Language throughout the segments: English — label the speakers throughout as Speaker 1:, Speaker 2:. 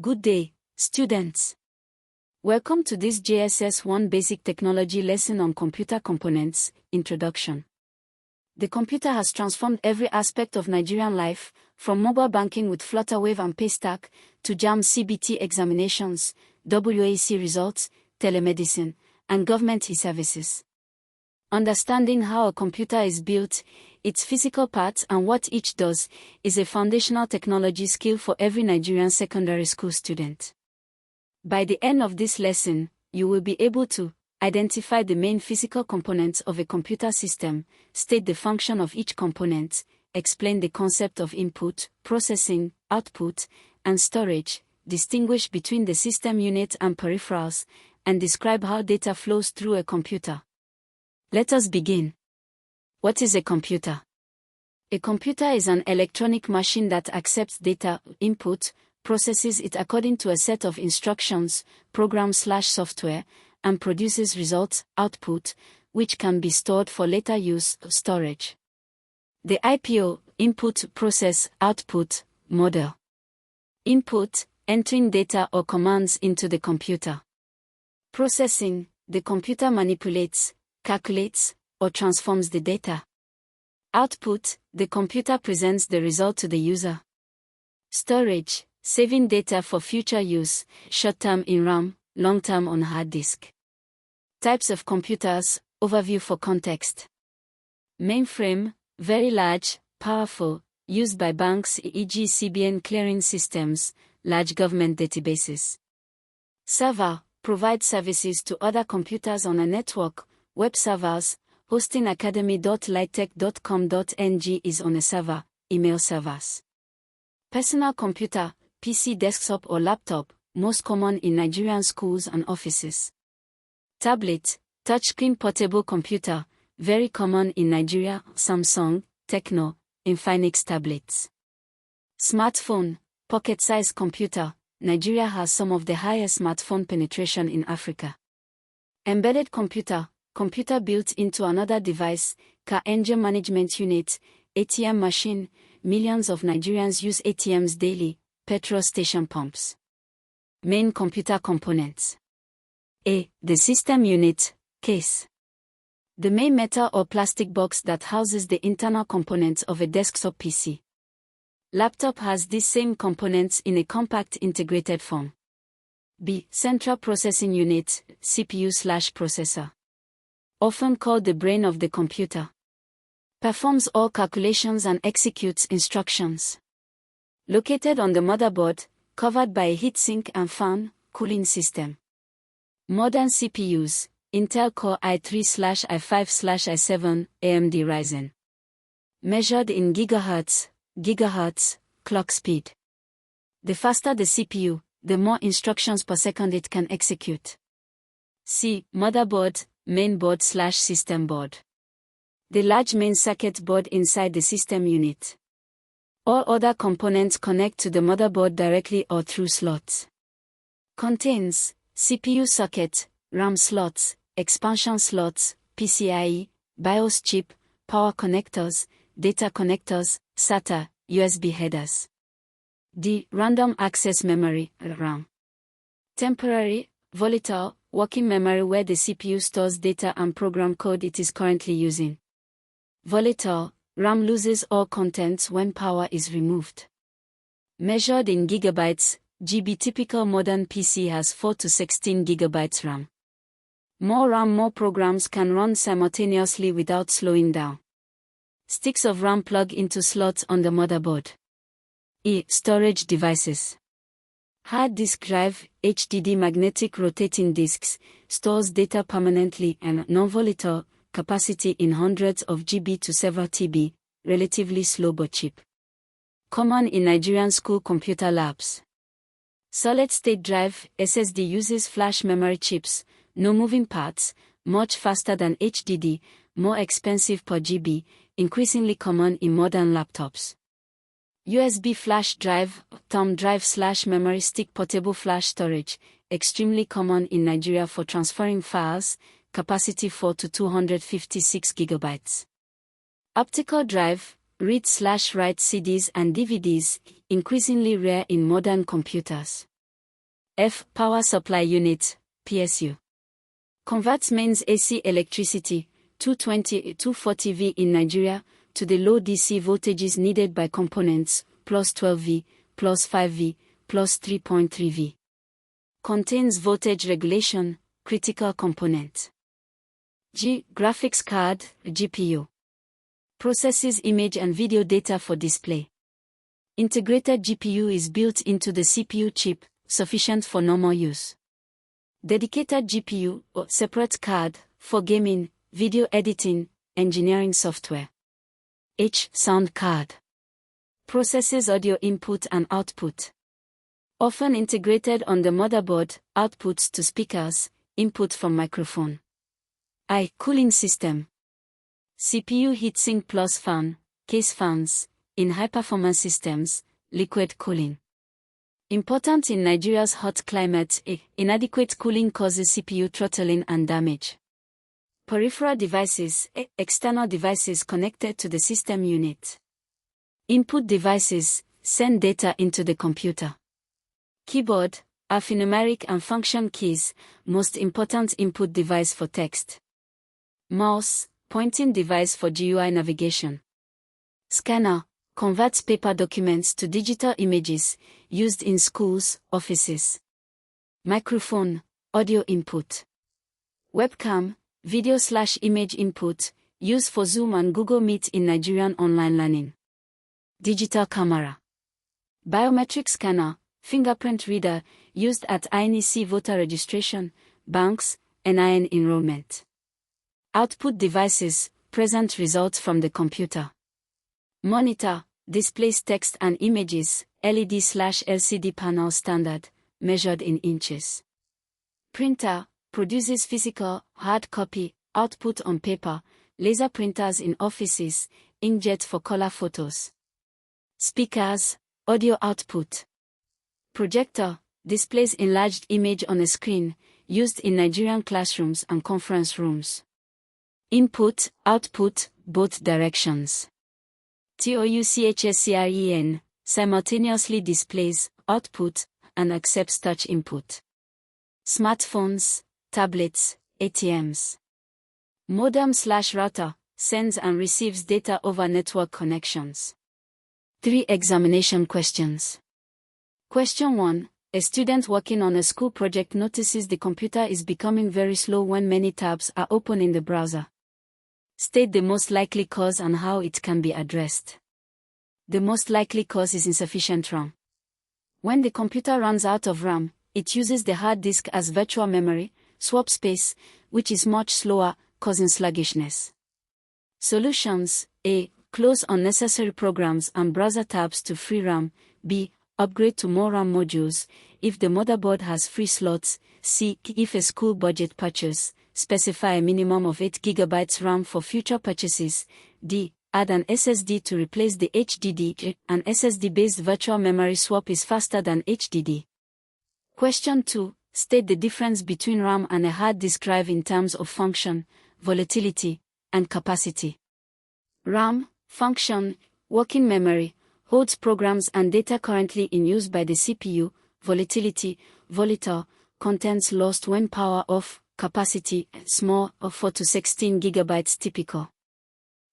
Speaker 1: Good day, students. Welcome to this JSS 1 Basic Technology lesson on Computer Components, Introduction. The computer has transformed every aspect of Nigerian life, from mobile banking with Flutterwave and Paystack, to JAMB CBT examinations, WAEC results, telemedicine, and government e-services. Understanding how a computer is built, its physical parts and what each does, is a foundational technology skill for every Nigerian secondary school student. By the end of this lesson, you will be able to identify the main physical components of a computer system, state the function of each component, explain the concept of input, processing, output, and storage, distinguish between the system unit and peripherals, and describe how data flows through a computer. Let us begin. What is a computer? A computer is an electronic machine that accepts data, input, processes it according to a set of instructions, program/software, and produces results, output, which can be stored for later use, storage. The IPO, input, process, output, model. Input, entering data or commands into the computer. Processing, the computer manipulates, calculates, or transforms the data. Output, the computer presents the result to the user. Storage, saving data for future use, short-term in RAM, long-term on hard disk. Types of computers, overview for context. Mainframe, very large, powerful, used by banks e.g. CBN clearing systems, large government databases. Server, provides services to other computers on a network, web servers. Hosting academy.litech.com.ng is on a server, email servers. Personal computer, PC desktop or laptop, most common in Nigerian schools and offices. Tablet, touchscreen portable computer, very common in Nigeria, Samsung, Tecno, Infinix tablets. Smartphone, pocket-sized computer, Nigeria has some of the highest smartphone penetration in Africa. Embedded computer, computer built into another device, car engine management unit, ATM machine, millions of Nigerians use ATMs daily, petrol station pumps. Main computer components. A. The system unit, case. The main metal or plastic box that houses the internal components of a desktop PC. Laptop has these same components in a compact integrated form. B. Central processing unit, CPU/processor. Often called the brain of the computer. Performs all calculations and executes instructions. Located on the motherboard, covered by a heatsink and fan, cooling system. Modern CPUs, Intel Core i3/i5/i7, AMD Ryzen. Measured in gigahertz, clock speed. The faster the CPU, the more instructions per second it can execute. C. Motherboard, main board/system board. The large main circuit board inside the system unit. All other components connect to the motherboard directly or through slots. Contains CPU socket, RAM slots, expansion slots, PCIe, BIOS chip, power connectors, data connectors, SATA, USB headers. D. Random access memory, RAM. Temporary, volatile, working memory where the CPU stores data and program code it is currently using. Volatile, RAM loses all contents when power is removed. Measured in gigabytes, GB. Typical modern PC has 4 to 16 gigabytes RAM. More RAM, more programs can run simultaneously without slowing down. Sticks of RAM plug into slots on the motherboard. E. Storage devices. Hard disk drive, HDD magnetic rotating disks, stores data permanently and non-volatile, capacity in hundreds of GB to several TB, relatively slow but cheap. Common in Nigerian school computer labs. Solid-state drive, SSD uses flash memory chips, no moving parts, much faster than HDD, more expensive per GB, increasingly common in modern laptops. USB flash drive, thumb drive/memory stick portable flash storage, extremely common in Nigeria for transferring files, capacity 4 to 256 gigabytes. Optical drive, read/write CDs and DVDs, increasingly rare in modern computers. F. Power Supply Unit, PSU. Converts mains AC electricity, 220-240 V in Nigeria, to the low DC voltages needed by components, plus 12 V, plus 5 V, plus 3.3 V. Contains voltage regulation, critical component. G. Graphics card, GPU. Processes image and video data for display. Integrated GPU is built into the CPU chip, sufficient for normal use. Dedicated GPU, or separate card, for gaming, video editing, engineering software. H. Sound card. Processes audio input and output. Often integrated on the motherboard, outputs to speakers, input from microphone. I. Cooling system. CPU heatsink plus fan, case fans, in high-performance systems, liquid cooling. Important in Nigeria's hot climate, inadequate cooling causes CPU throttling and damage. Peripheral devices, external devices connected to the system unit. Input devices, send data into the computer. Keyboard, alphanumeric and function keys, most important input device for text. Mouse, pointing device for GUI navigation. Scanner, converts paper documents to digital images, used in schools, offices. Microphone, audio input. Webcam, video/image input, used for Zoom and Google Meet in Nigerian online learning. Digital camera. Biometric scanner, fingerprint reader, used at NEC voter registration, banks, NIN enrollment. Output devices, present results from the computer. Monitor, displays text and images, LED/LCD panel standard, measured in inches. Printer, produces physical, hard copy, output on paper, laser printers in offices, inkjet for color photos. Speakers, audio output. Projector, displays enlarged image on a screen, used in Nigerian classrooms and conference rooms. Input, output, both directions. TOUCHSCREN, simultaneously displays, output, and accepts touch input. Smartphones, tablets, ATMs. Modem/router, sends and receives data over network connections. 3 examination questions. Question 1. A student working on a school project notices the computer is becoming very slow when many tabs are open in the browser. State the most likely cause and how it can be addressed. The most likely cause is insufficient RAM. When the computer runs out of RAM, it uses the hard disk as virtual memory, swap space, which is much slower, causing sluggishness. Solutions: A. Close unnecessary programs and browser tabs to free RAM. B. Upgrade to more RAM modules, if the motherboard has free slots. C. If a school budget purchase, specify a minimum of 8 GB RAM for future purchases. D. Add an SSD to replace the HDD. An SSD-based virtual memory swap is faster than HDD. Question 2. State the difference between RAM and a hard disk drive in terms of function, volatility, and capacity. RAM, function, working memory, holds programs and data currently in use by the CPU. Volatility, volatile, contents lost when power off. Capacity, small, of 4 to 16 GB typical.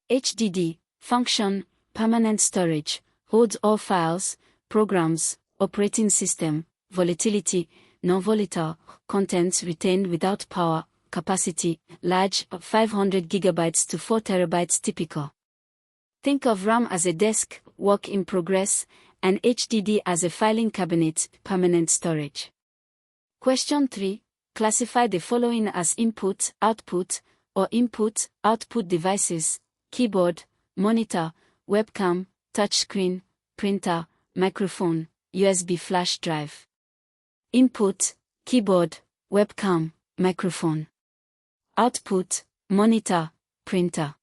Speaker 1: HDD, function, permanent storage, holds all files, programs, operating system. Volatility, non-volatile, contents retained without power. Capacity, large, 500 GB to 4 TB typical. Think of RAM as a desk, work in progress, and HDD as a filing cabinet, permanent storage. Question 3. Classify the following as input, output, or input-output devices: keyboard, monitor, webcam, touchscreen, printer, microphone, USB flash drive. Input, keyboard, webcam, microphone. Output, monitor, printer.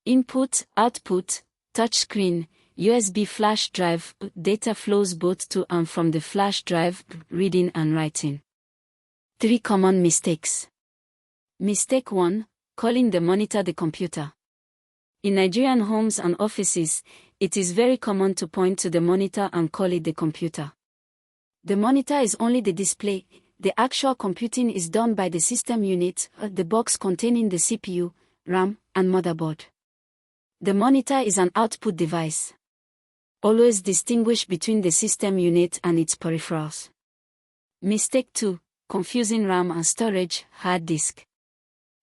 Speaker 1: Input, output, touchscreen, USB flash drive. Data flows both to and from the flash drive, reading and writing. 3 common mistakes. Mistake 1. Calling the monitor the computer. In Nigerian homes and offices, it is very common to point to the monitor and call it the computer. The monitor is only the display. The actual computing is done by the system unit, the box containing the CPU, RAM, and motherboard. The monitor is an output device. Always distinguish between the system unit and its peripherals. Mistake 2. Confusing RAM and storage, hard disk.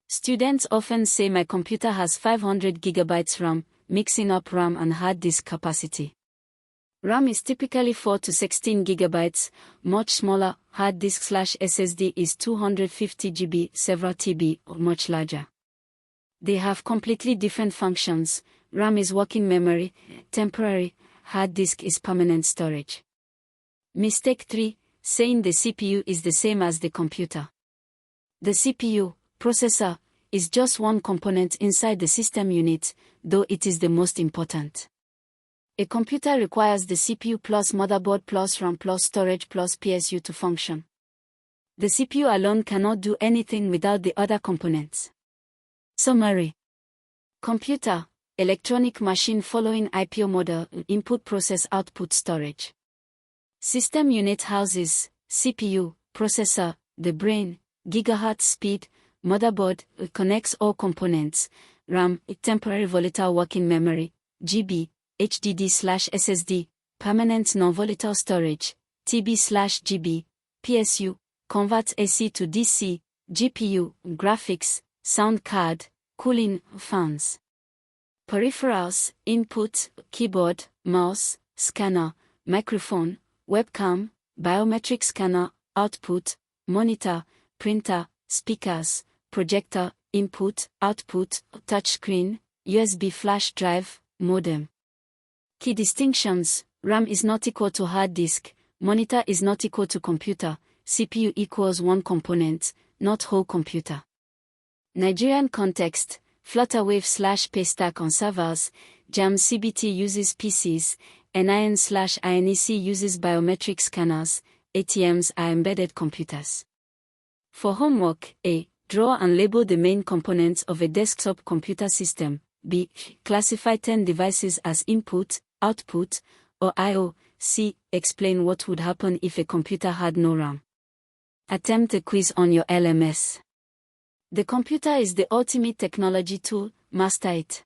Speaker 1: Students often say my computer has 500 GB RAM, mixing up RAM and hard disk capacity. RAM is typically 4 to 16 GB, much smaller. Hard disk/SSD is 250 GB, several TB, or much larger. They have completely different functions. RAM is working memory, temporary. Hard disk is permanent storage. Mistake 3. Saying the CPU is the same as the computer. The CPU, processor, is just one component inside the system unit, though it is the most important. A computer requires the CPU plus motherboard plus RAM plus storage plus PSU to function. The CPU alone cannot do anything without the other components. Summary. Computer, electronic machine following IPO model, input process output storage. System unit houses, CPU, processor, the brain, gigahertz speed, motherboard, connects all components, RAM, temporary volatile working memory, GB, HDD/SSD, permanent non-volatile storage, TB/GB, PSU, converts AC to DC, GPU, graphics, sound card, cooling, fans. Peripherals, input, keyboard, mouse, scanner, microphone, webcam, biometric scanner, output, monitor, printer, speakers, projector, input, output, touchscreen, USB flash drive, modem. Key distinctions: RAM is not equal to hard disk, monitor is not equal to computer, CPU equals one component, not whole computer. Nigerian context: Flutterwave/Paystack on servers, JAM CBT uses PCs, NIN/INEC uses biometric scanners, ATMs are embedded computers. For homework: A. Draw and label the main components of a desktop computer system. B. Classify 10 devices as input, output, or I/O. C. Explain what would happen if a computer had no RAM. Attempt a quiz on your LMS. The computer is the ultimate technology tool, master it.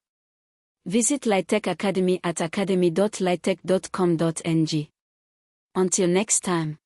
Speaker 1: Visit Litech Academy at academy.litech.com.ng. Until next time.